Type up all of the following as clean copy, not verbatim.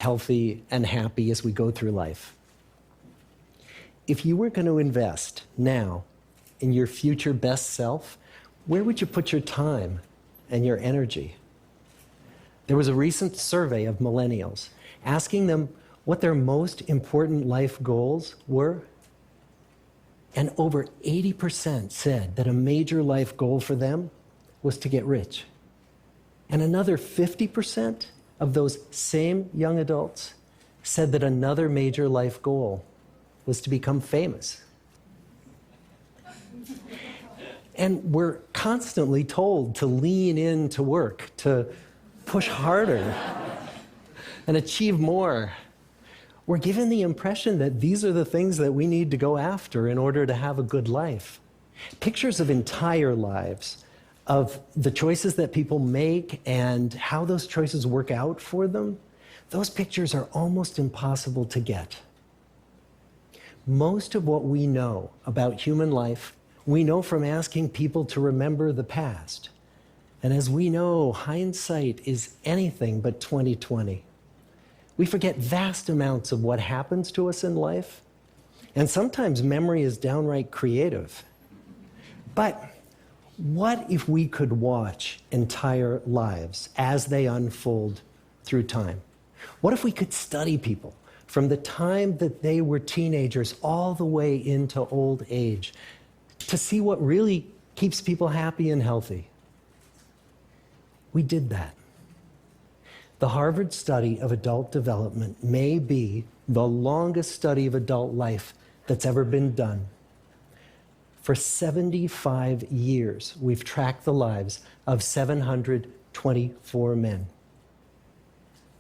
healthy and happy as we go through life. If you were going to invest now in your future best self, where would you put your time and your energy? There was a recent survey of millennials asking them what their most important life goals were. And over 80% said that a major life goal for them was to get rich. And another 50% of those same young adults said that another major life goal was to become famous. And we're constantly told to lean into work, to push harder and achieve more. We're given the impression that these are the things that we need to go after in order to have a good life. Pictures of entire lives, of the choices that people make and how those choices work out for them, those pictures are almost impossible to get. Most of what we know about human life, we know from asking people to remember the past. And as we know, hindsight is anything but 20/20. We forget vast amounts of what happens to us in life, and sometimes memory is downright creative. But what if we could watch entire lives as they unfold through time? What if we could study people from the time that they were teenagers all the way into old age to see what really keeps people happy and healthy? We did that. The Harvard study of adult development may be the longest study of adult life that's ever been done. For 75 years, we've tracked the lives of 724 men.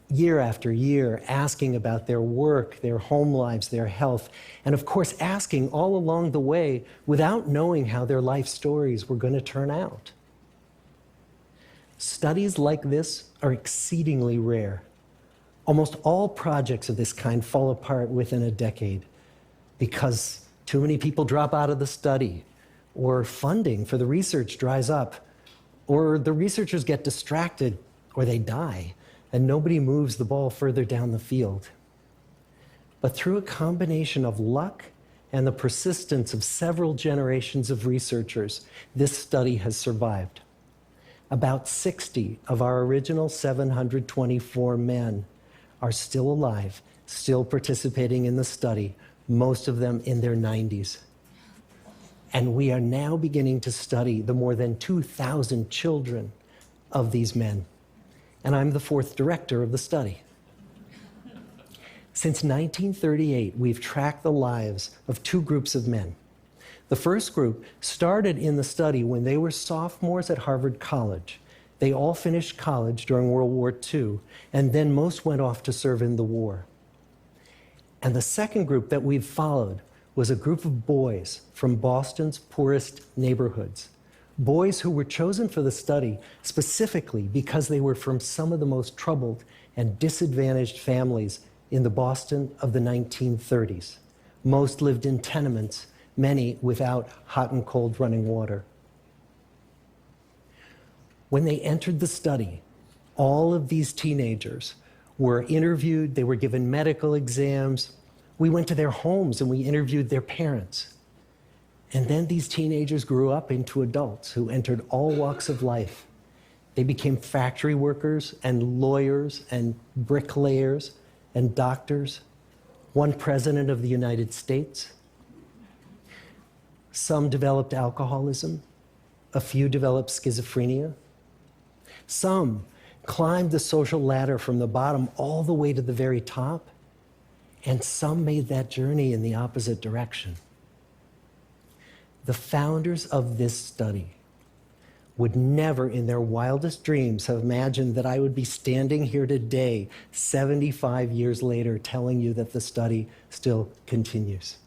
Year after year, asking about their work, their home lives, their health, and of course, asking all along the way without knowing how their life stories were going to turn out. Studies like this are exceedingly rare. Almost all projects of this kind fall apart within a decade because too many people drop out of the study, or funding for the research dries up, or the researchers get distracted, or they die, and nobody moves the ball further down the field. But through a combination of luck and the persistence of several generations of researchers, this study has survived. About 60 of our original 724 men are still alive, still participating in the study, most of them in their 90s. And we are now beginning to study the more than 2,000 children of these men. And I'm the fourth director of the study. Since 1938, we've tracked the lives of two groups of men. The first group started in the study when they were sophomores at Harvard College. They all finished college during World War II, and then most went off to serve in the war. And the second group that we've followed was a group of boys from Boston's poorest neighborhoods. Boys who were chosen for the study specifically because they were from some of the most troubled and disadvantaged families in the Boston of the 1930s. Most lived in tenements, many without hot and cold running water. When they entered the study, all of these teenagers were interviewed, they were given medical exams. We went to their homes and we interviewed their parents. And then these teenagers grew up into adults who entered all walks of life. They became factory workers and lawyers and bricklayers and doctors, one president of the United States. Some developed alcoholism, a few developed schizophrenia. Some climbed the social ladder from the bottom all the way to the very top, and some made that journey in the opposite direction. The founders of this study would never in their wildest dreams have imagined that I would be standing here today, 75 years later, telling you that the study still continues.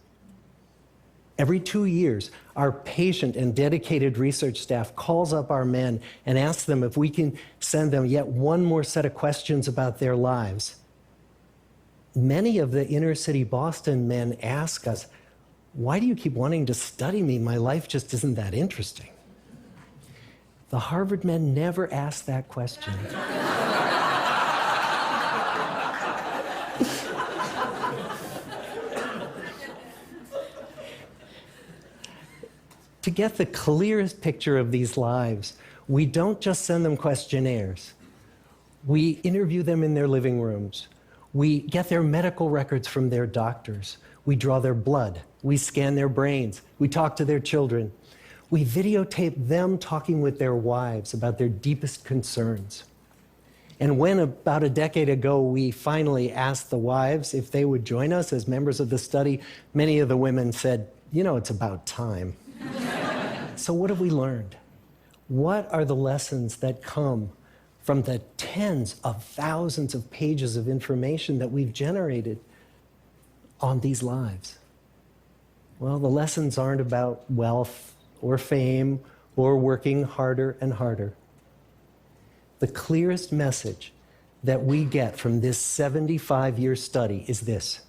Every 2 years, our patient and dedicated research staff calls up our men and asks them if we can send them yet one more set of questions about their lives. Many of the inner city Boston men ask us, "Why do you keep wanting to study me? My life just isn't that interesting." The Harvard men never asked that question. To get the clearest picture of these lives, we don't just send them questionnaires. We interview them in their living rooms. We get their medical records from their doctors. We draw their blood. We scan their brains. We talk to their children. We videotape them talking with their wives about their deepest concerns. And when, about a decade ago, we finally asked the wives if they would join us as members of the study, many of the women said, "You know, it's about time." So what have we learned? What are the lessons that come from the tens of thousands of pages of information that we've generated on these lives? Well, the lessons aren't about wealth or fame or working harder and harder. The clearest message that we get from this 75-year study is this: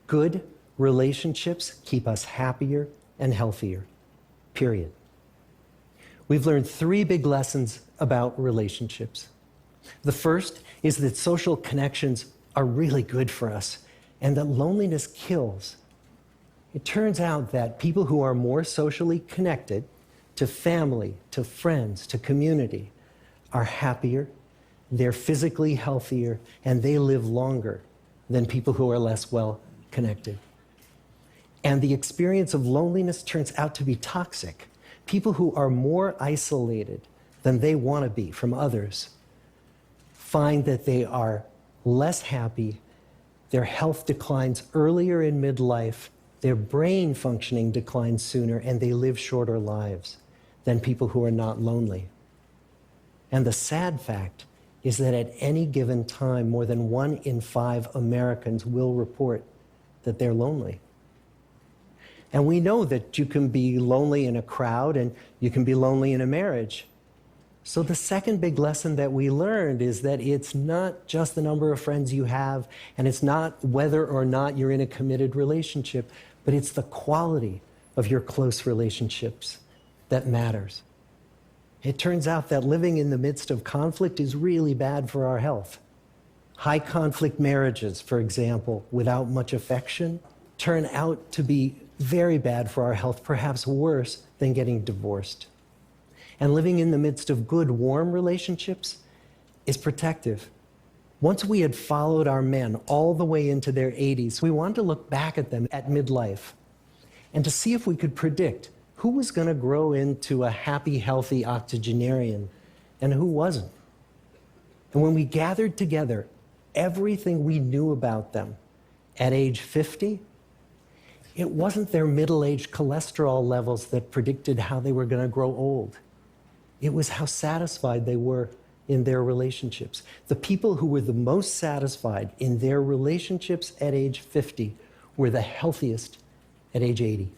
good relationships keep us happier and healthier, period. We've learned 3 big lessons about relationships. The first is that social connections are really good for us and that loneliness kills. It turns out that people who are more socially connected to family, to friends, to community are happier, they're physically healthier, and they live longer than people who are less well connected. And the experience of loneliness turns out to be toxic. People who are more isolated than they want to be from others find that they are less happy, their health declines earlier in midlife, their brain functioning declines sooner, and they live shorter lives than people who are not lonely. And the sad fact is that at any given time, more than 1 in 5 Americans will report that they're lonely. And we know that you can be lonely in a crowd and you can be lonely in a marriage. So the second big lesson that we learned is that it's not just the number of friends you have, and it's not whether or not you're in a committed relationship, but it's the quality of your close relationships that matters. It turns out that living in the midst of conflict is really bad for our health. High conflict marriages, for example, without much affection, turn out to be very bad for our health, perhaps worse than getting divorced. And living in the midst of good, warm relationships is protective. Once we had followed our men all the way into their 80s, we wanted to look back at them at midlife and to see if we could predict who was going to grow into a happy, healthy octogenarian and who wasn't. And when we gathered together everything we knew about them at age 50, it wasn't their middle-aged cholesterol levels that predicted how they were going to grow old. It was how satisfied they were in their relationships. The people who were the most satisfied in their relationships at age 50 were the healthiest at age 80.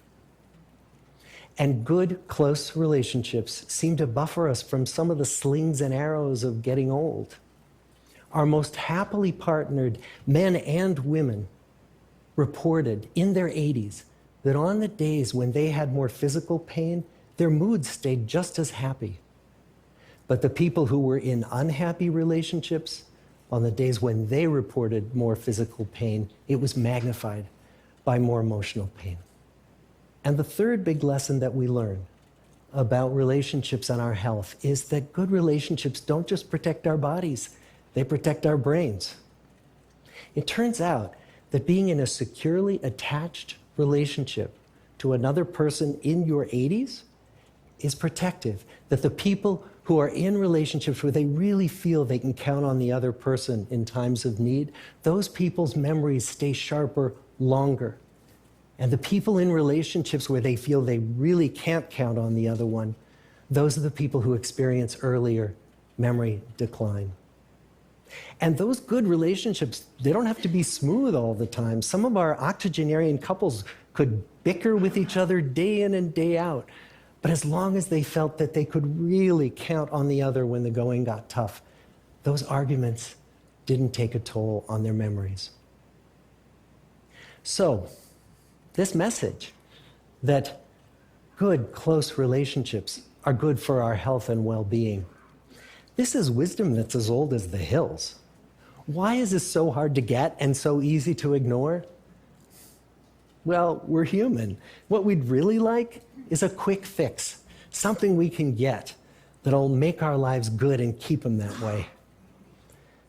And good, close relationships seem to buffer us from some of the slings and arrows of getting old. Our most happily partnered men and women reported in their 80s that on the days when they had more physical pain, their moods stayed just as happy. But the people who were in unhappy relationships, on the days when they reported more physical pain, it was magnified by more emotional pain. And the third big lesson that we learn about relationships and our health is that good relationships don't just protect our bodies, they protect our brains. It turns out that being in a securely attached relationship to another person in your 80s is protective. That the people who are in relationships where they really feel they can count on the other person in times of need, those people's memories stay sharper longer. And the people in relationships where they feel they really can't count on the other one, those are the people who experience earlier memory decline. And those good relationships, they don't have to be smooth all the time. Some of our octogenarian couples could bicker with each other day in and day out. But as long as they felt that they could really count on the other when the going got tough, those arguments didn't take a toll on their memories. So, this message that good, close relationships are good for our health and well-being, this is wisdom that's as old as the hills. Why is this so hard to get and so easy to ignore? Well, we're human. What we'd really like is a quick fix, something we can get that'll make our lives good and keep them that way.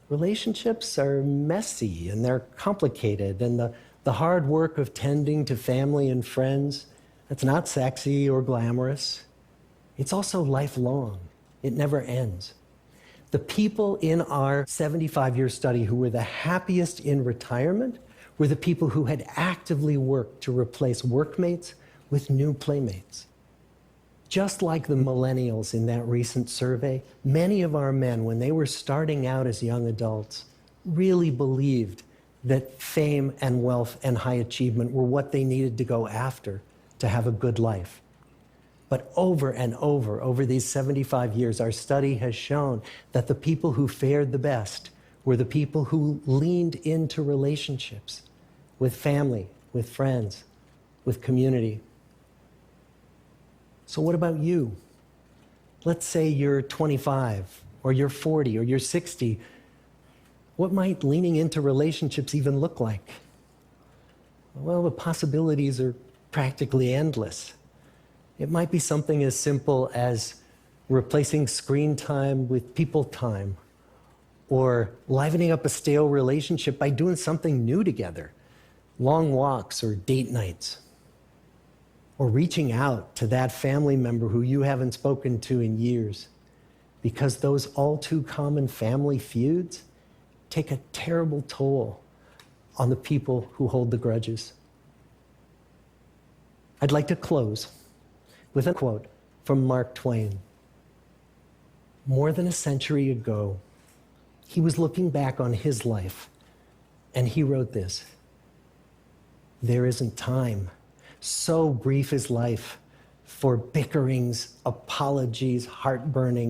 Relationships are messy and they're complicated, and the hard work of tending to family and friends, that's not sexy or glamorous. It's also lifelong. It never ends. The people in our 75-year study who were the happiest in retirement were the people who had actively worked to replace workmates with new playmates. Just like the millennials in that recent survey, many of our men, when they were starting out as young adults, really believed that fame and wealth and high achievement were what they needed to go after to have a good life. But over and over these 75 years, our study has shown that the people who fared the best were the people who leaned into relationships with family, with friends, with community. So what about you? Let's say you're 25, or you're 40, or you're 60. What might leaning into relationships even look like? Well, the possibilities are practically endless. It might be something as simple as replacing screen time with people time, or livening up a stale relationship by doing something new together, long walks or date nights, or reaching out to that family member who you haven't spoken to in years, because those all too common family feuds take a terrible toll on the people who hold the grudges. I'd like to close with a quote from Mark Twain. More than a century ago, he was looking back on his life, and he wrote this: "There isn't time. So brief is life for bickerings, apologies, heartburnings,